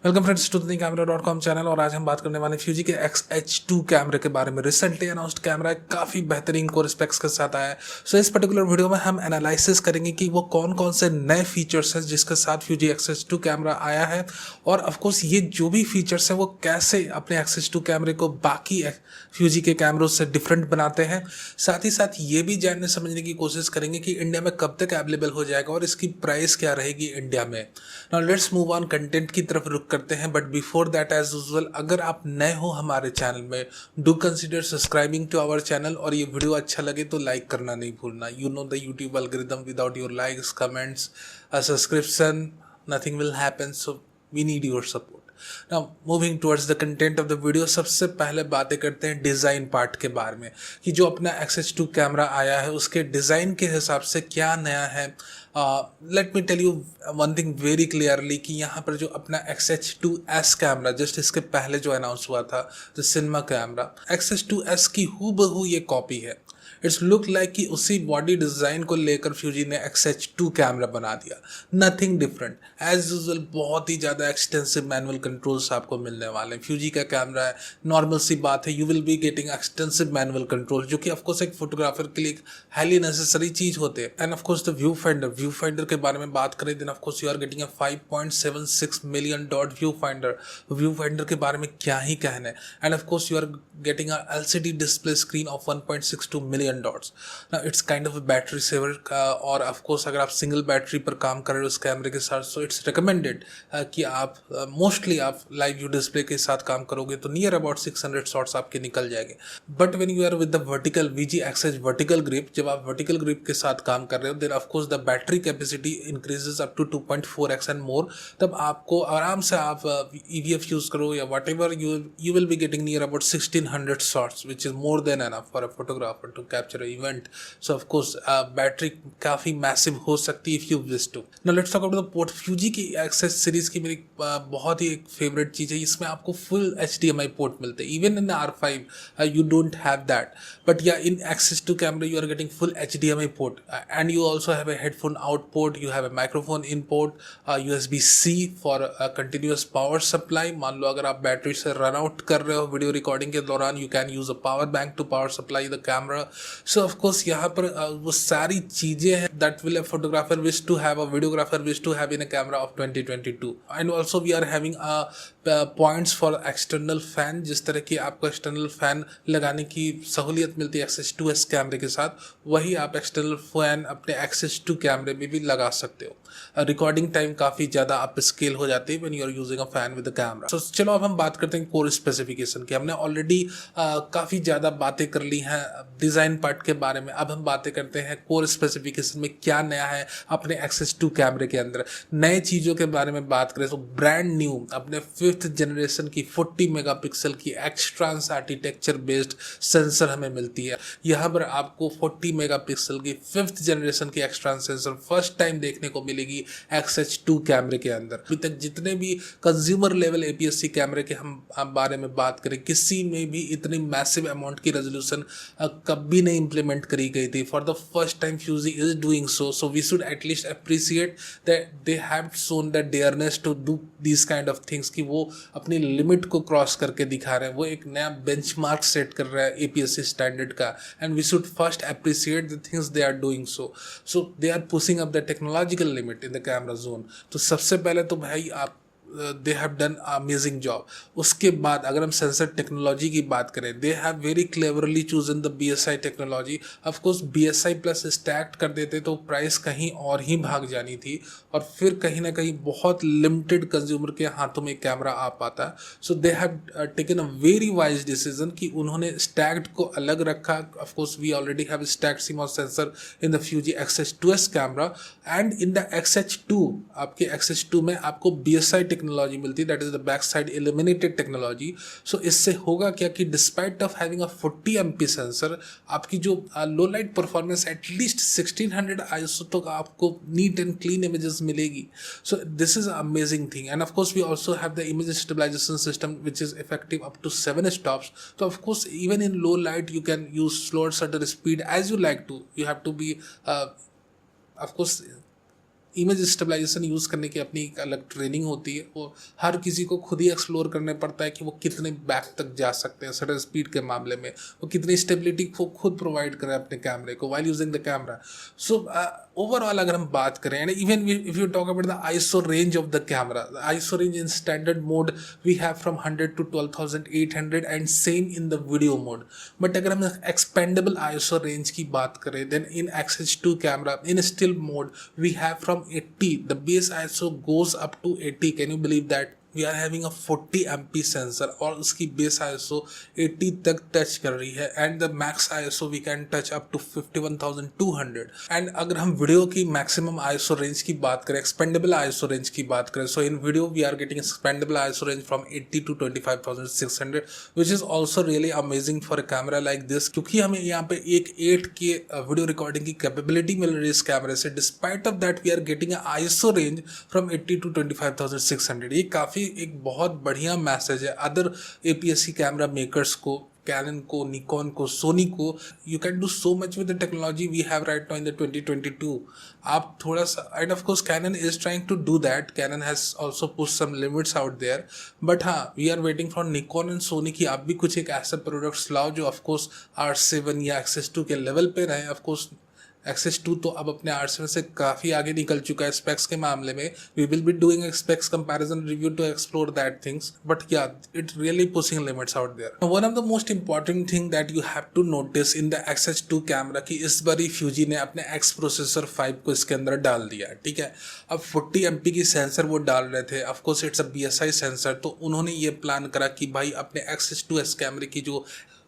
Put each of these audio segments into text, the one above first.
Welcome friends to the कैमरा.com channel. और आज हम बात करने वाले फ्यूजी के XH2 कैमरे के बारे में। रिसेंटली अनाउंस्ड कैमरा है, काफ़ी बेहतरीन कोर स्पेक्स के साथ आया है। सो इस पर्टिकुलर वीडियो में हम एनालिसिस करेंगे कि वो कौन कौन से नए फीचर्स हैं जिसके साथ फ्यूजी XH2 कैमरा आया है, और ऑफकोर्स ये जो भी फीचर्स हैं वो कैसे अपने XH2 कैमरे को बाकी फ्यूजी के कैमरों से डिफरेंट बनाते हैं। साथ ही साथ ये भी जानने समझने की कोशिश करेंगे कि इंडिया में कब तक अवेलेबल हो जाएगा और इसकी प्राइस क्या रहेगी इंडिया में। Now let's move on content की तरफ रुक करते हैं, but before that as usual अगर आप नए हो हमारे चैनल में, do consider subscribing to our channel. और ये वीडियो अच्छा लगे तो लाइक करना नहीं भूलना। You know the YouTube algorithm, without your likes, comments, subscription, nothing will happen. So we need your support. Now moving towards the content of the video, सबसे पहले बातें करते हैं डिज़ाइन पार्ट के बारे में कि जो अपना XH2 कैमरा आया है उसके डिज़ाइन के हिसाब से क्या नया है। Let me tell you one thing very clearly कि यहाँ पर जो अपना XH2S कैमरा, जस्ट इसके पहले जो अनाउंस हुआ था द सिनेमा कैमरा, XH2S की हूबहू ये कॉपी है। इट्स लुक लाइक कि उसी बॉडी डिज़ाइन को लेकर फ्यूजी ने XH2 कैमरा बना दिया, नथिंग डिफरेंट एज यूजुअल। बहुत ही ज़्यादा एक्सटेंसिव मैनुअल कंट्रोल्स आपको मिलने वाले हैं। फ्यूजी का कैमरा है, नॉर्मल सी बात है, you will be getting extensive manual control, जो कि ऑफकोर्स एक फोटोग्राफर के लिए एक हाईली नेसेसरी चीज़ होते हैं। And of course the viewfinder के बारे में बात करें then of course you are getting a 5.76 million dot viewfinder के बारे में क्या ही कहना है। And of course you are getting a LCD display screen of 1.62 million dots. Now it's kind of a battery saver, और ऑफकोर्स अगर आप सिंगल बैटरी पर काम कर रहे हो उस कैमरे के साथ, सो इट्स रिकमेंडेड कि आप मोस्टली आप लाइव व्यू डिस्प्ले के साथ काम करोगे तो नियर अबाउट 600 शॉट्स आपके निकल जाएंगे। But when you are with the vertical VGXH vertical grip, जब आप वर्टिकल ग्रिप के साथ काम कर रहे हो then of course the battery capacity increases up to 2.4x and more. तब आपको आराम से आप EVF यूज करो या whatever, you will be getting near about 1600 shots, which is more than enough for a photographer to capture an event. So of course battery काफ़ी massive हो सकती है if you wish to. Now let's talk about the port. Fuji की XH series की मेरी बहुत ही एक favourite चीज़ है, इसमें आपको फुल HDMI पोर्ट मिलते हैं। Even in R5 you don't have that, but yeah in XH2 camera you are getting full HDMI port, and you also have a headphone out port, you have a microphone in port, USB-C for a continuous power supply। मान लो अगर आप battery से run out कर रहे हो video recording के दौरान, you can use a power bank to power supply the camera. So of course यहाँ पर वो सारी चीजें हैं that will a photographer wish to have, a videographer wish to have in a camera of 2022। And also we are having points for external fan. जिस तरह की आपको एक्सटर्नल फैन लगाने की सहूलियत मिलती है XH2S कैमरे के साथ, वही आप एक्सटर्नल फैन अपने XH2 कैमरे में भी लगा सकते हो। रिकॉर्डिंग टाइम काफ़ी ज़्यादा अप स्केल हो जाती है when you are using a fan with the camera. So चलो अब हम बात करते हैं कोर स्पेसिफिकेशन की। हमने ऑलरेडी काफ़ी ज़्यादा बातें कर ली हैं डिज़ाइन पार्ट के बारे में। अब हम बातें करते हैं कोर स्पेसिफिकेशन में क्या नया है अपने XH2 कैमरे के अंदर। नए चीज़ों के बारे में बात करें तो ब्रांड न्यू अपने 5th जनरेशन की 40 मेगापिक्सल की एक्सट्रांस आर्किटेक्चर बेस्ड सेंसर हमें मिलती है। यहाँ पर आपको 40 मेगापिक्सल की 5th जनरेशन की एक्सट्रांस सेंसर फर्स्ट टाइम देखने को मिलेगी XH2 कैमरे के अंदर। अभी तक जितने भी कंज्यूमर लेवल APS-C कैमरे के हम बारे में बात करें, किसी में भी इतनी मैसिव अमाउंट की रेजोल्यूशन कभी नहीं इंप्लीमेंट करी गई थी। For the first time Fuji is doing so we should at least appreciate that they have shown that dareness to do this kind of things, कि वो अपनी लिमिट को क्रॉस करके दिखा रहे हैं। वो एक नया बेंचमार्क सेट कर रहा है APS-C स्टैंडर्ड का, and we should first appreciate the things they are doing. So they are pushing up the technological limit in the camera zone. तो सबसे पहले तो भाई आप they have done amazing job. उसके बाद अगर हम सेंसर टेक्नोलॉजी की बात करें, they have very cleverly chosen the BSI technology. Of course BSI plus stacked कर देते तो प्राइस कहीं और ही भाग जानी थी, और फिर कहीं ना कहीं बहुत लिमिटेड कंज्यूमर के हाथों में कैमरा आ पाता। So they have taken a very wise decision कि उन्होंने स्टैक्ड को अलग रखा। Of course we already have stacked CMOS sensor in the Fuji XH2S camera, and in the XH2 आपके XH2 में आपको BSI टेक्नोलॉजी मिलती है, that is the back side illuminated technology. So इससे होगा क्या कि despite of having a 40 MP sensor, आपकी जो low light performance at least 1600 ISO तक आपको नीट एंड क्लीन इमेजेस मिलेगी। So this is amazing thing. And of course we also have the image stabilisation system which is effective up to 7 stops। तो of course even in low light you can use slower shutter speed as you like to। You have to be of course image stabilisation use करने की अपनी एक अलग training होती है, वो हर किसी को खुद ही एक्सप्लोर करने पड़ता है कि वो कितने बैक तक जा सकते हैं शटर स्पीड के मामले में, वो कितनी स्टेबिलिटी को खुद प्रोवाइड करें अपने कैमरे को while using the camera. So overall अगर हम बात करें and even if you talk about the ISO range of the camera, the ISO range in standard mode we have from 100 to 12,800 and same in the video mode. But अगर हम expandable ISO range की बात करें then in XH2 camera in still mode we have from 80, the base ISO goes up to 80. Can you believe that? We are having a 40 MP sensor और उसकी base ISO 80 तक touch कर रही है and the max ISO we can touch up to 51,200। And अगर हम video की maximum ISO range की बात करें, एक्सपेंडेबल ISO रेंज की बात करें, so in video we are getting expendable ISO range from 80 to 25,600 which is also really amazing for a camera like this, क्योंकि हमें यहाँ पे एक 8K वीडियो रिकॉर्डिंग की कैपेबिलिटी मिल रही है इस कैमरे से। Despite of that we are getting a ISO range from 80 to 25,600। ये काफ़ी एक बहुत बढ़िया मैसेज है अदर APS-C कैमरा मेकर्स को, कैनन को, निकॉन को, सोनी को। You can do so much with the technology we have right now in the 2022। आप थोड़ा सा and of course Canon is trying to do that, Canon has also push some limits out there, but हाँ we are waiting for Nikon and Sony की आप भी कुछ एक ऐसा प्रोडक्ट्स लाओ जो ऑफकोर्स R7 या XH2 के लेवल पे रहे। ऑफकोर्स XH2 तो अब अपने R7 से काफ़ी आगे निकल चुका है स्पेक्स के मामले में। We will be doing specs comparison review to explore that things, but yeah it really pushing limits out there. One of the most important thing that you have to notice in the XH2 camera कि इस बारी Fuji ने अपने X processor 5 को इसके अंदर डाल दिया, ठीक है। अब 40 MP की सेंसर वो डाल रहे थे, of course it's a BSI sensor, तो उन्होंने ये प्लान करा कि भाई अपने XH2S कैमरे की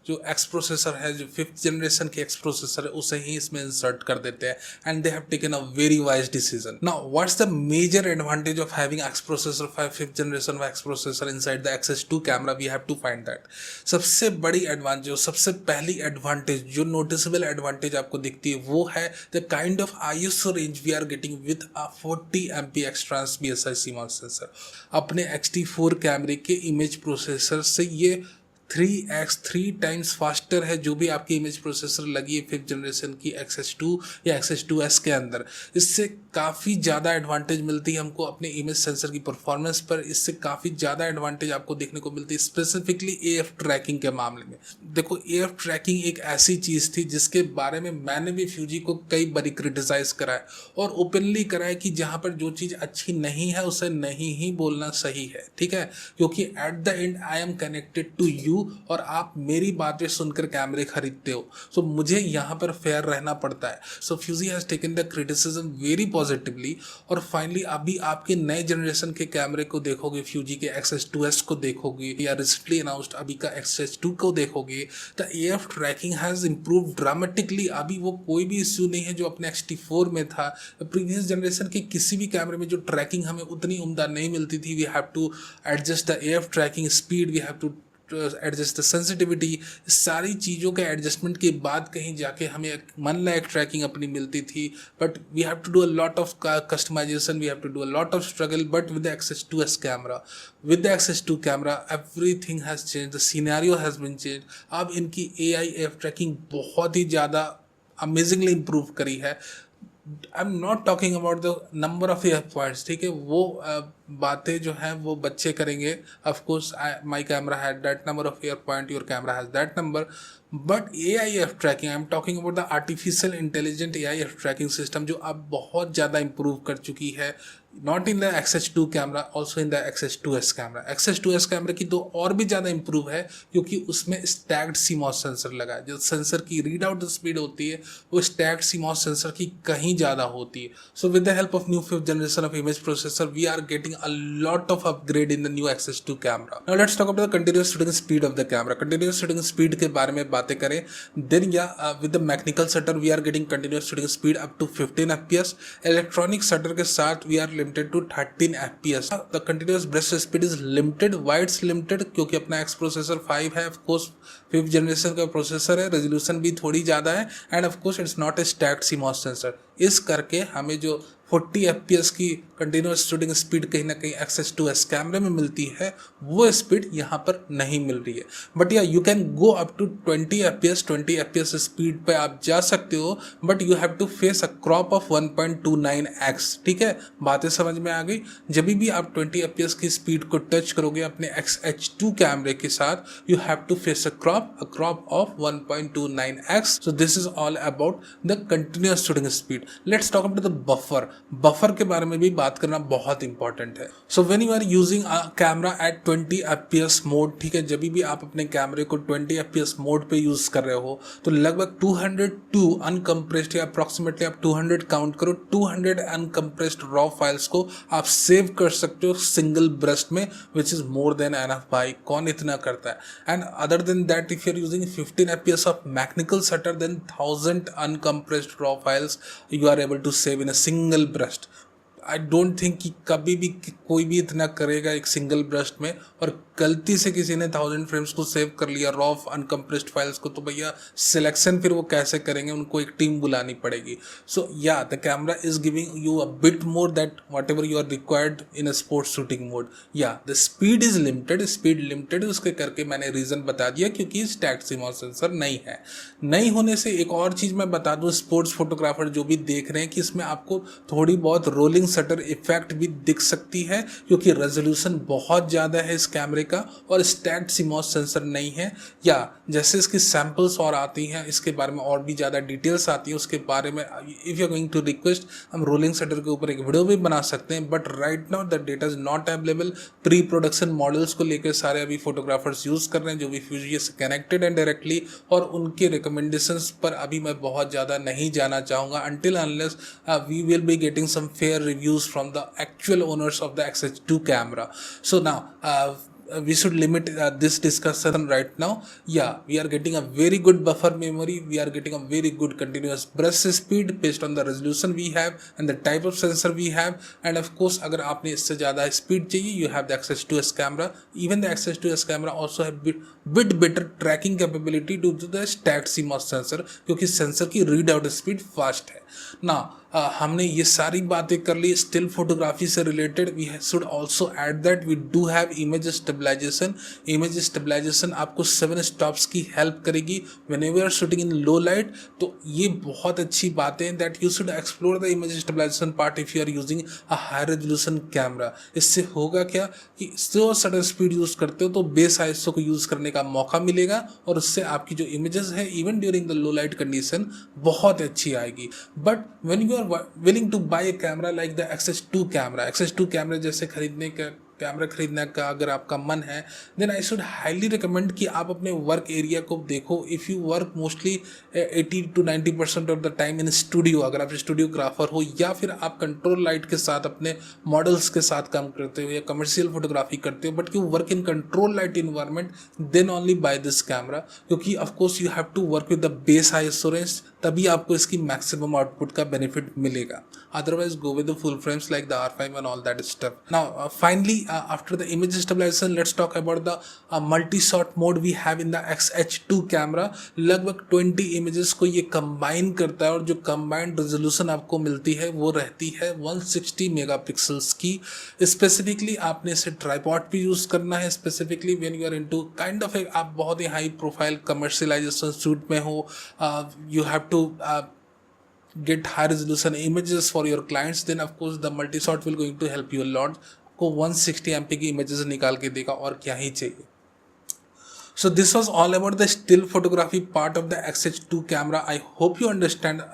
जो X प्रोसेसर है, जो 5th जनरेशन की X प्रोसेसर है, उसे ही इसमें इंसर्ट कर देते हैं and they have taken a very wise decision. Now what's the major advantage of having X processor 5th generation X processor inside the XH2 camera? We have to find that. सबसे बड़ी advantage, सबसे पहली advantage जो noticeable advantage आपको दिखती है वो है the kind of ISO range we are getting with a 40 MP X-Trans BSI CMOS sensor. अपने X-T4 कैमरे के इमेज प्रोसेसर से ये 3 टाइम्स फास्टर है जो भी आपकी इमेज प्रोसेसर लगी है 5th जनरेशन की XH2 या XH2S के अंदर। इससे काफ़ी ज़्यादा एडवांटेज मिलती है हमको अपने इमेज सेंसर की परफॉर्मेंस पर। इससे काफ़ी ज़्यादा एडवांटेज आपको देखने को मिलती है स्पेसिफिकली AF ट्रैकिंग के मामले में। देखो AF ट्रैकिंग एक ऐसी चीज़ थी जिसके बारे में मैंने भी फ्यूजी को कई बारी क्रिटिसाइज़ करा है और ओपनली करा है कि जहाँ पर जो चीज़ अच्छी नहीं है उसे नहीं ही बोलना सही है, ठीक है, क्योंकि at the end I am connected to you और आप मेरी बातें सुनकर कैमरे खरीदते हो, सो मुझे यहाँ पर फेयर रहना पड़ता है। So Fuji has taken the criticism very positively और फाइनली अभी आपके नए जनरेशन के कैमरे को देखोगे, फ्यूजी के XH2S को देखोगे या रिसेंटली अनाउंस्ड अभी का XH2 को देखोगे, the AF tracking has improve dramatically. अभी वो कोई भी इश्यू नहीं है जो अपने X-T4 में था। प्रीवियस जनरेशन के किसी भी कैमरे में जो ट्रैकिंग हमें उतनी उम्दा नहीं मिलती थी, we have to adjust the AF tracking speed, we have to adjust the sensitivity. सारी चीज़ों के एडजस्टमेंट के बाद कहीं जाके हमें एक मन लायक ट्रैकिंग अपनी मिलती थी, but we have to do a lot of customisation, we have to do a lot of struggle. But with the XH2S camera, with the XH2 camera everything has change, the scenario has been change. अब इनकी AF trekking बहुत ही ज़्यादा amazingly improve करी है। I am not talking about the number of AF points, ठीक है, वो बातें जो हैं वो बच्चे करेंगे। Of course my camera had that number of AF point, your camera has that number, but AIF tracking, I am talking about the artificial intelligent AIF tracking system जो अब बहुत ज़्यादा इम्प्रूव कर चुकी है, not in the XH2 camera, also in the XH2S camera. XH2S camera की तो और भी ज़्यादा इम्प्रूव है क्योंकि उसमें स्टैक्ड CMOS सेंसर लगा है। जो सेंसर की रीड आउट स्पीड होती है वो स्टैक्ड CMOS सेंसर की कहीं ज़्यादा होती है। So with the help of new 5th generation of image processor we are getting a lot of upgrade in the new XH2 camera. Now let's talk about the continuous shooting speed of the camera. Continuous shooting speed के बारे में बातें करें, then with the mechanical shutter we are getting continuous shooting speed up to 15 fps. Electronic shutter के साथ we are limited to 13 fps. The continuous burst speed is limited. Why it's limited? क्योंकि अपना X processor 5 है, of course 5th generation का processor है, resolution भी थोड़ी ज़्यादा है and of course it's not a stacked CMOS sensor. इस करके हमें जो 40 fps की कंटिन्यूस शूटिंग स्पीड कहीं ना कहीं X-H2S कैमरे में मिलती है, वो स्पीड यहाँ पर नहीं मिल रही है। बट या you can go up to 20 fps speed पे आप जा सकते हो, but you have to face a crop of 1.29x। ठीक है, बातें समझ में आ गई। जब भी आप 20 fps की स्पीड को टच करोगे अपने X-H2 कैमरे के साथ, you have to face a crop of 1.29x। So this is all about the continuous shooting speed. Let's talk about the buffer के बारे में भी बात करना बहुत इंपॉर्टेंट है। So when you are using a camera at 20 fps mode, ठीक है, जब भी आप अपने कैमरे को 20 fps मोड पे यूज कर रहे हो तो लगभग 202 अनकम्प्रेस्ड या अप्रोक्सीमेटली आप 200 काउंट करो, 200 अनकम्प्रेस्ड रॉ फाइल्स को आप सेव कर सकते हो सिंगल ब्रस्ट में, which is more than enough भाई। कौन इतना करता है? And other than that, if you are using 15 fps of mechanical shutter, then 1000 uncompressed raw files you are able to save in a single burst। I don't think कि कभी भी कोई भी इतना करेगा एक सिंगल ब्रस्ट में, और गलती से किसी ने 1000 फ्रेम्स को सेव कर लिया रॉ अनकम्प्रेस्ड फाइल्स को, तो भैया सिलेक्शन फिर वो कैसे करेंगे? उनको एक टीम बुलानी पड़ेगी। सो या the camera is giving you a bit more that whatever you are required in a sports shooting mode. या द स्पीड इज लिमिटेड, उसके करके मैंने रीजन बता दिया, क्योंकि स्टैक्ड CMOS सेंसर नहीं है। नहीं होने से एक और चीज़ मैं बता दूँ, स्पोर्ट्स फोटोग्राफर जो भी देख रहे हैं, कि इसमें आपको थोड़ी बहुत रोलिंग शटर इफेक्ट भी दिख सकती है, क्योंकि रेजोल्यूशन बहुत ज़्यादा है इस कैमरे का, और स्टैक्ड CMOS सेंसर नहीं है। या जैसे इसकी सैम्पल्स और आती हैं, इसके बारे में और भी ज़्यादा डिटेल्स आती हैं, उसके बारे में if you are going to request, हम रोलिंग शटर के ऊपर एक वीडियो भी बना सकते हैं। But right now the data is not available. Pre production models को लेकर सारे अभी फोटोग्राफर्स यूज़ कर रहे हैं, जो भी फ्यूजी से कनेक्टेड एंड डायरेक्टली, और उनके रिकमेंडेशंस पर अभी मैं बहुत ज़्यादा नहीं जाना चाहूँगा, until unless we will be getting some fair reviews from the actual owners of the X-H2 camera. So now we should limit this discussion right now. Yeah, we are getting a very good buffer memory, we are getting a very good continuous brush speed based on the resolution we have and the type of sensor we have. And of course, अगर आपने इससे ज़्यादा speed चाहिए, you have the X-H2S camera. Even the X-H2S camera also have bit better tracking capability due to the stacked CMOS sensor, क्योंकि sensor की read out speed fast है ना। हमने ये सारी बातें कर ली स्टिल फोटोग्राफी से related. We should also add that we do have image stabilisation. Image stabilisation आपको 7 स्टॉप्स की हेल्प करेगी when you are shooting in low light. तो ये बहुत अच्छी बातें हैं that you should explore the image stabilisation part if you are using a high resolution camera. इससे होगा क्या कि जो शटर स्पीड यूज़ करते हो तो बेस आईएसओ को यूज़ करने का मौका मिलेगा, और उससे आपकी जो इमेजेस है even during the low light condition बहुत अच्छी आएगी। But when you are willing to buy a camera like the X-H2 camera, X-H2 camera जैसे कैमरा खरीदने का अगर आपका मन है, then I should highly recommend कि आप अपने वर्क एरिया को देखो। If you work mostly 80 to 90% of the time in studio, अगर आप स्टूडियोग्राफर हो या फिर आप कंट्रोल लाइट के साथ अपने मॉडल्स के साथ काम करते हो या कमर्शियल फोटोग्राफी करते हो, but you work in control light environment, then only by this camera, क्योंकि of course you have to work with the base ISO range, तभी आपको इसकी मैक्सिमम आउटपुट का बेनिफिट मिलेगा। Otherwise go with the full frames like the R5 and all that stuff. Now finally after the image stabilization, let's talk about the multi-shot mode we have in the X-H2 camera. लगभग 20 images को ये combine करता है, और जो combined resolution आपको मिलती है वो रहती है 160 मेगापिक्सल्स की। स्पेसिफिकली आपने इसे ट्राईपॉड पे यूज़ करना है, specifically when you are into kind of आप बहुत ही हाई प्रोफाइल कमर्शियलाइजेशन शूट में हो, you have to get high resolution images for your clients, then of course the multi shot will going to help you a lot। को 160 MP की images निकाल के देगा, और क्या ही चाहिए। So this was all about the still photography part of the X-H2 camera. I hope you understand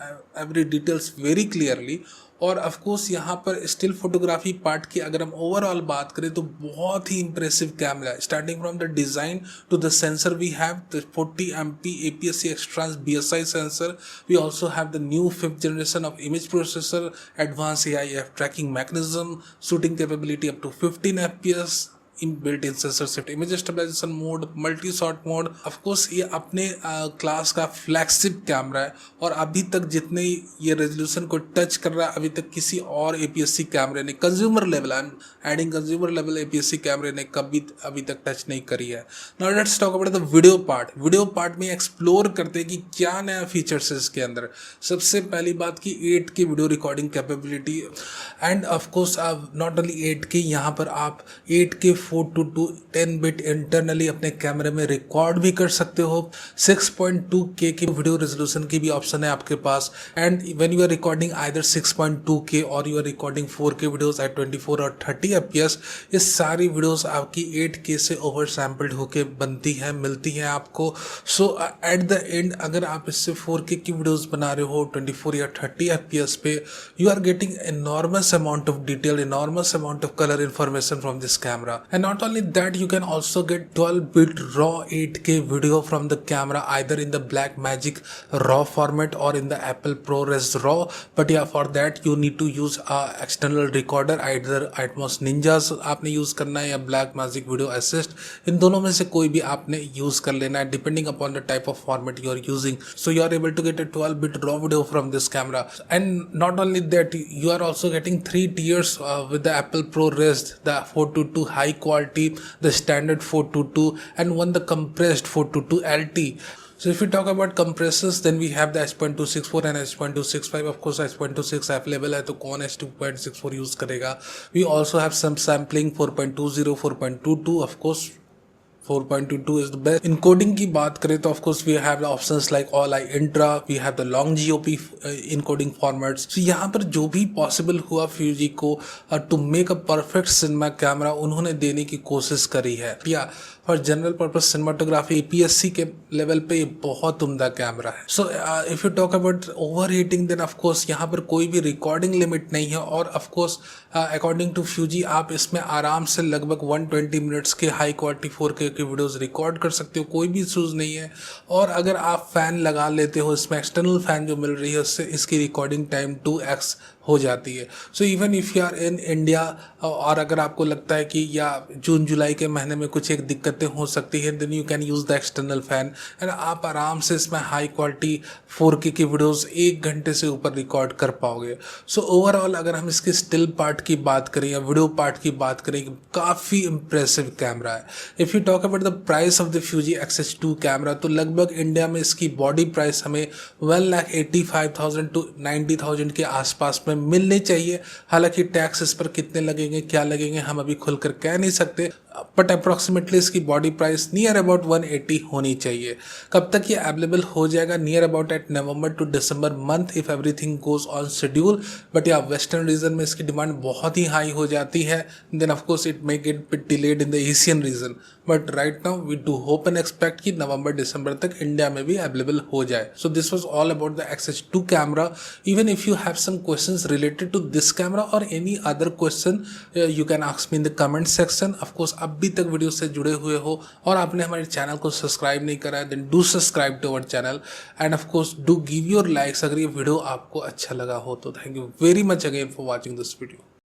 every details very clearly। और of course यहाँ पर स्टिल फोटोग्राफी पार्ट की अगर हम ओवरऑल बात करें तो बहुत ही इंप्रेसिव कैमरा है, starting from the design to the sensor we have the 40 MP APS-C X-Trans BSI sensor. We also have the new 5th generation of image processor, advance AIF tracking mechanism, shooting capability up to 15 FPS, inbuilt in sensor shift, image stabilisation mode, multi shot mode. Of course ये अपने class का flagship camera है और अभी तक जितने ये resolution को टच कर रहा है अभी तक किसी और APS-C कैमरे ने consumer level, I am adding consumer level, APS-C कैमरे ने कभी अभी तक टच नहीं करी है। Now let's talk about the video part. Video part में एक्सप्लोर करते हैं कि क्या नया फीचर्स है इसके अंदर। सबसे पहली बात की 8K video recording capability and of course not only 8K, यहाँ पर आप 8K 422 10 बिट इंटरनली अपने कैमरे में रिकॉर्ड भी कर सकते हो। 6.2K की वीडियो रेजोल्यूशन की भी ऑप्शन है आपके पास and when you are recording either 6.2K or you are recording 4K videos at 24 or 30 FPS, ये सारी वीडियोस आपकी 8K से ओवर सैम्पल्ड होके बनती है, मिलती है आपको। सो एट द एंड अगर आप इससे 4K की वीडियोस बना रहे हो 24 या 30 FPS पे, you are getting enormous amount of detail, enormous amount of color information from this camera. And not only that, you can also get 12-bit raw 8K video from the camera either in the Blackmagic RAW format or in the Apple ProRes RAW. But yeah, for that you need to use a external recorder, either Atmos Ninjas आपने use करना है या Blackmagic Video Assist, इन दोनों में से कोई भी आपने यूज कर लेना है depending upon the type of format you are using. So you are able to get a 12-bit raw video from this camera. And not only that, you are also getting 3 tiers with the Apple ProRes, the 422 high quality, the standard 422, and one the compressed 422 LT. So if we talk about compressors, then we have the H.264 and H.265. Of course H.265 available है तो कौन H.264 use करेगा। We also have some sampling 4.20, 4.22, of course 4.22 is the best. Encoding की बात करें तो of course we have the options like All-I Intra, we have the long GOP encoding formats. So यहाँ पर जो भी possible हुआ Fuji को to make a perfect cinema camera उन्होंने देने की कोशिश करी है। या for general purpose cinematography APS-C के लेवल पे ये बहुत उम्दा कैमरा है। So if you talk about overheating then of course यहाँ पर कोई भी रिकॉर्डिंग लिमिट नहीं है और ऑफकोर्स अकॉर्डिंग टू फ्यूजी आप इसमें आराम से लगभग 120 मिनट्स के हाई क्वालिटी 4K की वीडियोस रिकॉर्ड कर सकते हो, कोई भी इशूज़ नहीं है। और अगर आप फ़ैन लगा लेते हो, इसमें एक्सटर्नल फ़ैन जो मिल रही है उससे इसकी रिकॉर्डिंग टाइम 2x हो जाती है। So even if you are in India और अगर आपको लगता है कि या जून जुलाई के महीने में कुछ एक दिक्कतें हो सकती हैं, then you can use the external fan and आप आराम से इसमें हाई क्वालिटी 4K की वीडियोस 1 घंटे से ऊपर रिकॉर्ड कर पाओगे। सो ओवरऑल अगर हम इसके स्टिल पार्ट की बात करें या वीडियो पार्ट की बात करें, काफ़ी इंप्रेसिव कैमरा है। If you talk about the price of the Fuji XH2 camera, तो लगभग इंडिया में इसकी बॉडी प्राइस हमें 1,85,000 to 90,000 के आसपास में मिलने चाहिए। हालांकि टैक्स इस पर कितने लगेंगे, क्या लगेंगे, हम अभी खुलकर कह नहीं सकते, बट अप्रॉक्सीमेटली इसकी बॉडी प्राइस नियर अबाउट 180 होनी चाहिए। कब तक ये अवेलेबल हो जाएगा? Near about at November to December month if everything goes on schedule. But या वेस्टर्न रीजन में इसकी डिमांड बहुत ही हाई हो जाती है, then of course it may get bit delayed in the Asian region. But right now we do hope and expect कि नवंबर दिसंबर तक इंडिया में भी अवेलेबल हो जाए। So this was all about the XH2 camera. Even if you have some questions related to this camera or any other question, you can ask me in the comment section. Of course अभी तक video से जुड़े हुए हो और आपने हमारे channel को सब्सक्राइब नहीं करा है, then do subscribe to our channel and of course do give your likes अगर ये वीडियो आपको अच्छा लगा हो तो। Thank you very much again for watching this video.